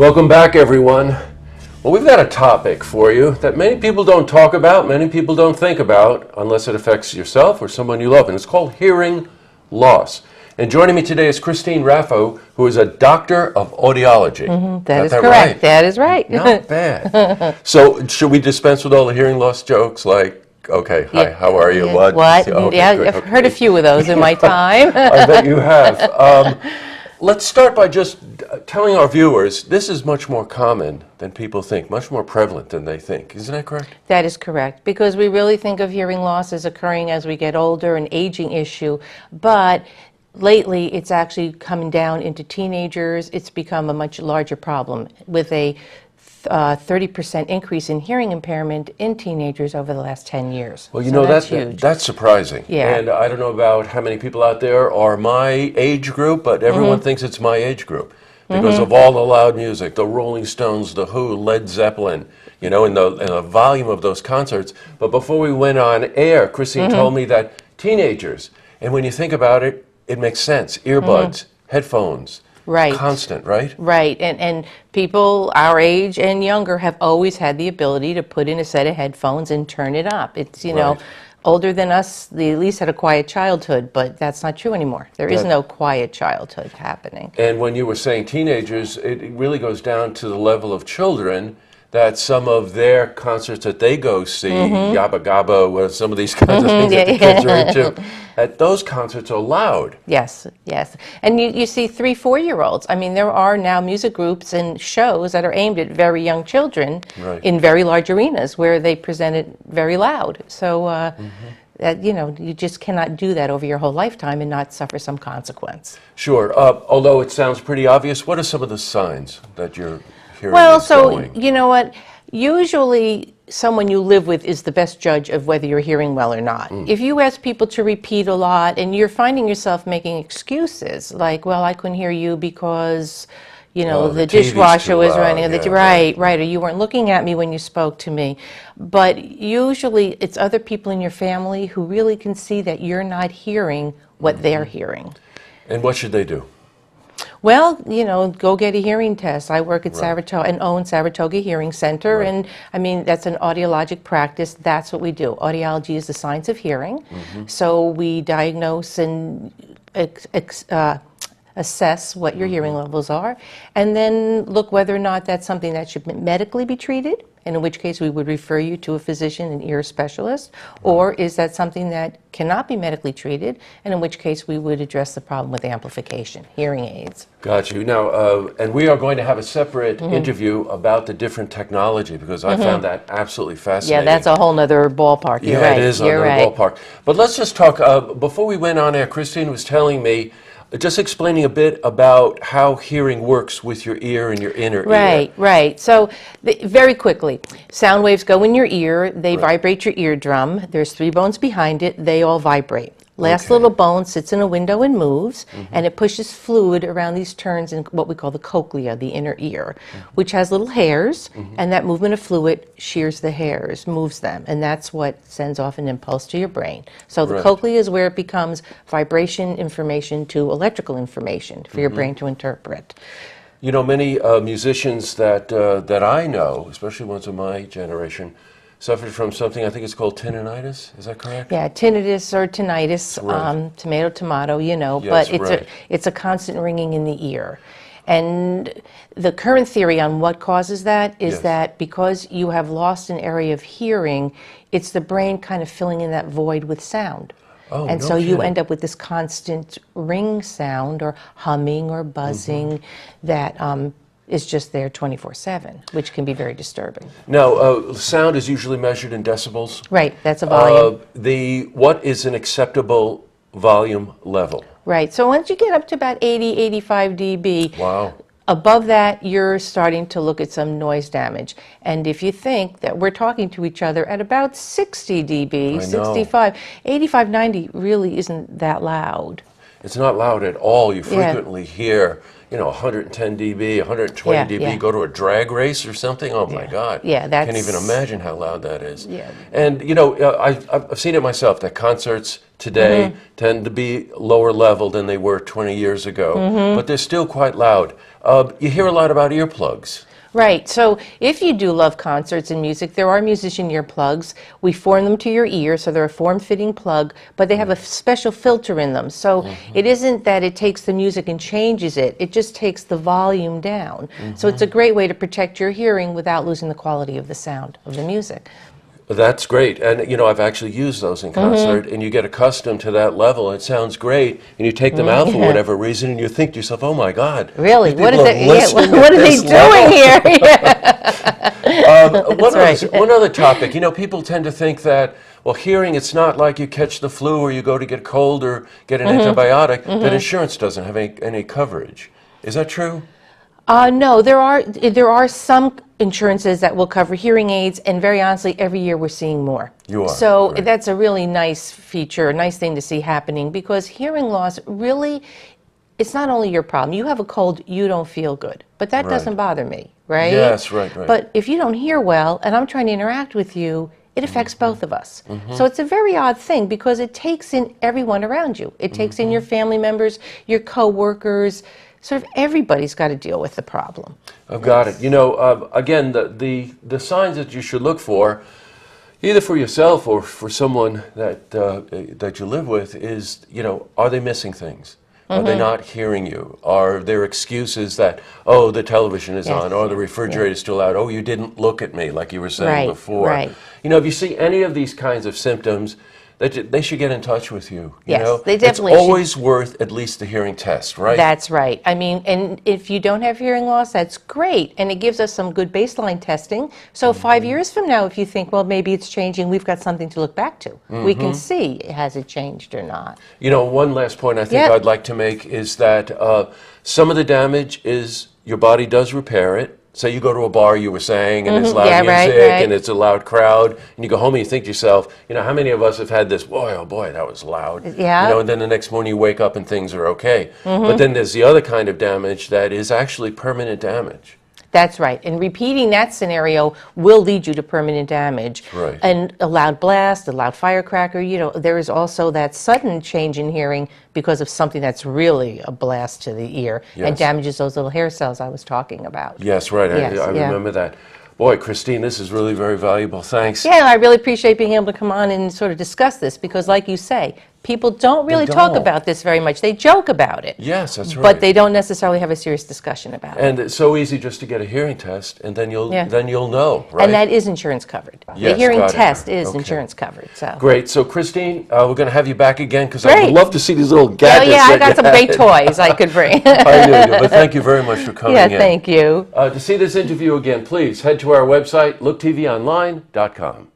Welcome back, everyone. Well, we've got a topic for you that many people don't talk about, many people don't think about, unless it affects yourself or someone you love, and it's called hearing loss. And joining me today is Christine Raffo, who is a doctor of audiology. That is correct. Right? That is right. Not bad. So, should we dispense with all the hearing loss jokes like, okay, hi, how are you, what? Okay, yeah, good. I've heard a few of those in my time. I bet you have. Let's start by just telling our viewers this is much more common than people think, much more prevalent than they think. Isn't that correct? That is correct, because we really think of hearing loss as occurring as we get older, an aging issue, but lately it's actually coming down into teenagers. It's become a much larger problem with a 30% increase in hearing impairment in teenagers over the last 10 years. Well, you So know, that's huge. that's surprising. Yeah. And I don't know about how many people out there are my age group, but everyone thinks it's my age group because of all the loud music, the Rolling Stones, the Who, Led Zeppelin, you know, and the volume of those concerts. But before we went on air, Christine told me that teenagers, and when you think about it, it makes sense. Earbuds, headphones, Right. constant, right? Right, and people our age and younger have always had the ability to put in a set of headphones and turn it up. It's, you know, Right. older than us, they at least had a quiet childhood, but that's not true anymore. There is no quiet childhood happening. And when you were saying teenagers, it really goes down to the level of children that some of their concerts that they go see, Yabba Gabba, or some of these kinds of things that the kids are into, that those concerts are loud. Yes, yes. And you see 3, 4-year-olds. I mean, there are now music groups and shows that are aimed at very young children Right. in very large arenas where they present it very loud. So, that, you know, you just cannot do that over your whole lifetime and not suffer some consequence. Sure. Although it sounds pretty obvious, what are some of the signs that you're hearing Well, is so, going? you know what? Usually, someone you live with is the best judge of whether you're hearing well or not. If you ask people to repeat a lot and you're finding yourself making excuses, like, well, I couldn't hear you because, you know, Oh, the the TV's dishwasher too was loud. running, or Yeah, right, or you weren't looking at me when you spoke to me. But usually, it's other people in your family who really can see that you're not hearing what they're hearing. And what should they do? Well, you know, go get a hearing test. I work at Right. Saratoga and own Saratoga Hearing Center, Right. and I mean, that's an audiologic practice. That's what we do. Audiology is the science of hearing. So we diagnose and assess what your hearing levels are, and then look whether or not that's something that should medically be treated, and in which case we would refer you to a physician, an ear specialist, or is that something that cannot be medically treated, and in which case we would address the problem with amplification, hearing aids. Got you. Now, and we are going to have a separate interview about the different technology because I found that absolutely Yeah, fascinating. that's a whole nother ballpark. You're Yeah, right. it is You're another right. ballpark. But let's just talk, before we went on air, Christine was telling me, just explaining a bit about how hearing works with your ear and your inner ear. Right, right. So very quickly, sound waves go in your ear, they vibrate your eardrum. There's 3 bones behind it, they all vibrate. Last Okay. little bone sits in a window and moves, and it pushes fluid around these turns in what we call the cochlea, the inner ear, which has little hairs, and that movement of fluid shears the hairs, moves them, and that's what sends off an impulse to your brain. So the Right. cochlea is where it becomes vibration information to electrical information for your brain to interpret. You know, many musicians that I know, especially ones of my generation, suffered from something, I think it's called tinnitus. Is that correct? Yeah, tinnitus or tinnitus, Right. tomato, tomato, you know, Yes, but it's right. it's a constant ringing in the ear. And the current theory on what causes that is Yes. that because you have lost an area of hearing, it's the brain kind of filling in that void with sound. Oh, And no so you kidding. end up with this constant ring sound or humming or buzzing that is just there 24/7, which can be very disturbing. Now, sound is usually measured in decibels. Right, that's a volume. What is an acceptable volume level? Right, so once you get up to about 80, 85 dB, Wow. above that, you're starting to look at some noise damage. And if you think that we're talking to each other at about 60 dB, I know. 65, 85, 90 really isn't that loud. It's not loud at all. You Yeah. frequently hear, 110 dB, 120 Yeah, dB, yeah. go to a drag race or something. Oh my God! Yeah, Can't even that's- imagine how loud that is. Yeah. And I've seen it myself that concerts today Mm-hmm. tend to be lower level than they were 20 years ago, Mm-hmm. but they're still quite loud. You hear a lot about earplugs. Right. So if you do love concerts and music, there are musician earplugs. We form them to your ear, so they're a form-fitting plug, but they have a special filter in them. So it isn't that it takes the music and changes it. It just takes the volume down. So it's a great way to protect your hearing without losing the quality of the sound of the music. That's great. And, I've actually used those in concert, and you get accustomed to that level. It sounds great, and you take them out for whatever reason, and you think to yourself, oh my God. Really? these What is people it? are Yeah, listening what at are they this level." doing here? Yeah. One other topic. People tend to think that, well, hearing, it's not like you catch the flu or you go to get a cold or get an antibiotic, that insurance doesn't have any coverage. Is that true? No, there are some insurances that will cover hearing aids, and very honestly, every year we're seeing more. You are, So right. that's a really nice feature, a nice thing to see happening, because hearing loss really, it's not only your problem. You have a cold, you don't feel good, but that Right. doesn't bother me, right? Yes, right. But if you don't hear well, and I'm trying to interact with you, it affects both of us. So it's a very odd thing because it takes in everyone around you. It takes in your family members, your coworkers, sort of everybody's got to deal with the problem. I've got it. Again, the signs that you should look for, either for yourself or for someone that you live with, is, are they missing things? Are they not hearing you? Are there excuses that, oh, the television is Yes. on, or the refrigerator is still out, oh, you didn't look at me, like you were saying Right, before. right. If you see any of these kinds of symptoms, they should get in touch with you. Yes, they definitely It's should. always worth at least a hearing test, right? That's right. I mean, and if you don't have hearing loss, that's great. And it gives us some good baseline testing. So 5 years from now, if you think, well, maybe it's changing, we've got something to look back to. We can see, has it changed or not? One last point I think Yeah. I'd like to make is that some of the damage is your body does repair it. Say you go to a bar, you were saying, and it's loud Yeah, music, right, right. and it's a loud crowd, and you go home and you think to yourself, how many of us have had this, boy, oh boy, that was loud. Yeah. And then the next morning you wake up and things are okay. But then there's the other kind of damage that is actually permanent damage. That's right. And repeating that scenario will lead you to permanent damage. Right. And a loud blast, a loud firecracker, there is also that sudden change in hearing because of something that's really a blast to the ear and Yes. damages those little hair cells I was talking about. Yes, right. Yes, I yeah. remember that. Boy, Christine, this is really very valuable. Thanks. Yeah, I really appreciate being able to come on and sort of discuss this because, like you say, people don't really talk don't. about this very much. They joke about it. Yes, that's right. But they don't necessarily have a serious discussion about it. And it's so easy just to get a hearing test, and then you'll Yeah. know, right? And that is insurance covered. The Yes, hearing got it. test is Okay. insurance covered. So. Great. So, Christine, we're going to have you back again because I would Great. love to see these little Oh, gadgets. yeah, I that got you some great had. toys I could bring. I knew you, but thank you very much for coming Yeah, in. thank you. To see this interview again, please head to our website, looktvonline.com.